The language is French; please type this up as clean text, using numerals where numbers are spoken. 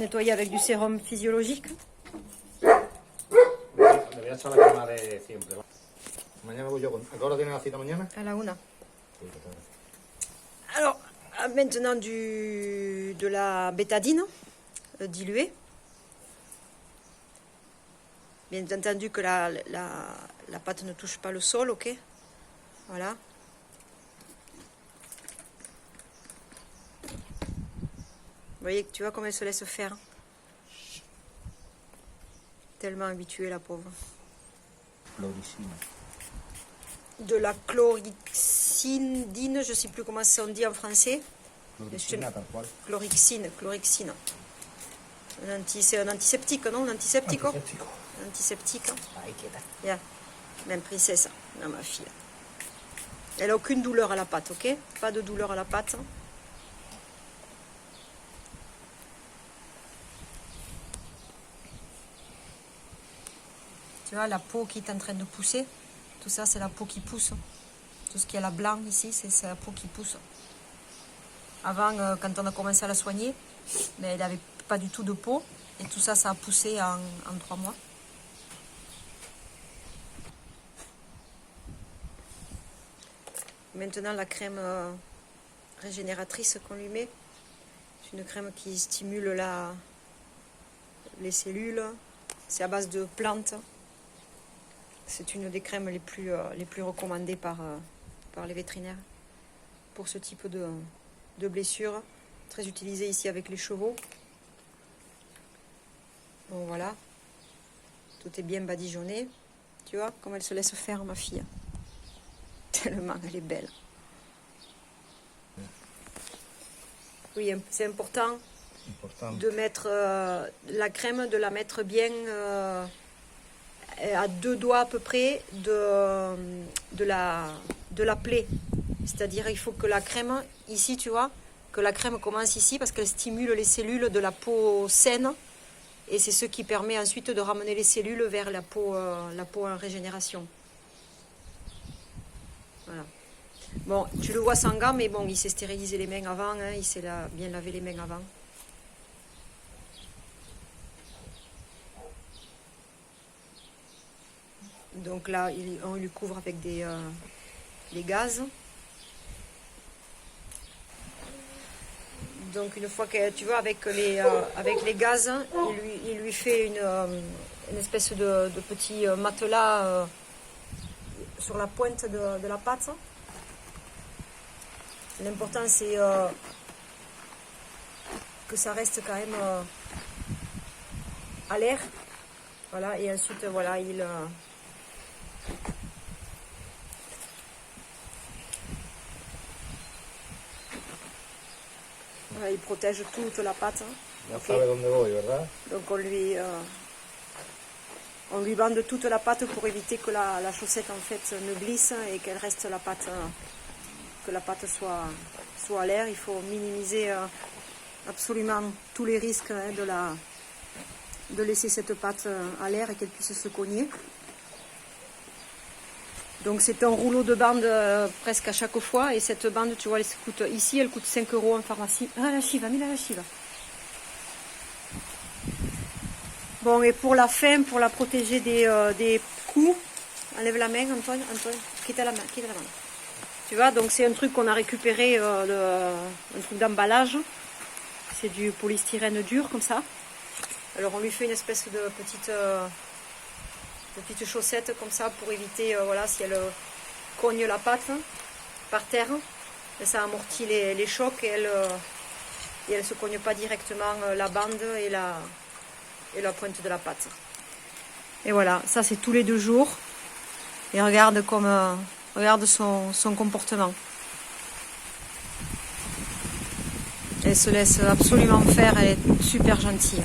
nettoyer avec du sérum physiologique. Le voy a echar la crema de siempre. Mañana voy yo con... ¿A qué hora tiene la cita mañana? À la una. Sí, pues, Alors, maintenant de la bétadine diluée. Bien entendu que la pâte ne touche pas le sol, ok? Voilà. Vous voyez que tu vois comme elle se laisse faire. Tellement habituée la pauvre. Cloricina. De la chlorhexidine, je ne sais plus comment ça on dit en français. Cloricina, tal cual. Chlorhexine. C'est un antiseptique, non? Un antiseptico? Antiséptico. Antiseptique. Ahí queda. Yeah. Même princesse, non, ma fille. Elle n'a aucune douleur à la pâte, ok? Pas de douleur à la pâte. Tu vois, la peau qui est en train de pousser, tout ça, c'est la peau qui pousse. Tout ce qui est la blanc ici, c'est la peau qui pousse. Avant, quand on a commencé à la soigner, mais elle n'avait pas du tout de peau. Et tout ça, ça a poussé en 3 mois. Maintenant, la crème régénératrice qu'on lui met, c'est une crème qui stimule les cellules. C'est à base de plantes. C'est une des crèmes les plus recommandées par les vétérinaires pour ce type de blessure. Très utilisée ici avec les chevaux. Bon, voilà. Tout est bien badigeonné. Tu vois comme elle se laisse faire, ma fille. Tellement elle est belle. Oui, c'est important de mettre la crème, de la mettre bien à 2 doigts à peu près de la plaie. C'est-à-dire il faut que la crème, ici tu vois, que la crème commence ici parce qu'elle stimule les cellules de la peau saine et c'est ce qui permet ensuite de ramener les cellules vers la peau en régénération. Voilà. Bon, tu le vois sans gants, mais bon, il s'est stérilisé les mains avant, hein, il s'est bien lavé les mains avant. Donc là, on lui couvre avec des gaz. Donc une fois que tu vois avec les gaz, il lui fait une espèce de petit matelas sur la pointe de la pâte. L'important c'est que ça reste quand même à l'air. Voilà, et ensuite voilà, il protège toute la pâte. Ya sabe dónde voy, ¿verdad? Donc on lui bande toute la pâte pour éviter que la chaussette en fait ne glisse et qu'elle reste que la pâte soit à l'air. Il faut minimiser absolument tous les risques hein, de laisser cette pâte à l'air et qu'elle puisse se cogner. Donc c'est un rouleau de bande presque à chaque fois et cette bande tu vois elle coûte 5 € en pharmacie. Ah la chiva, mets la chiva. Bon et pour la fin, pour la protéger des coups, enlève la main Antoine, quitte la main. Tu vois donc c'est un truc qu'on a récupéré, un truc d'emballage. C'est du polystyrène dur comme ça. Alors on lui fait une espèce de petite chaussette comme ça pour éviter, voilà, si elle cogne la pâte par terre, et ça amortit les chocs et elle ne se cogne pas directement la bande et la pointe de la pâte. Et voilà, ça c'est tous les 2 jours. Et regarde son comportement. Elle se laisse absolument faire, elle est super gentille.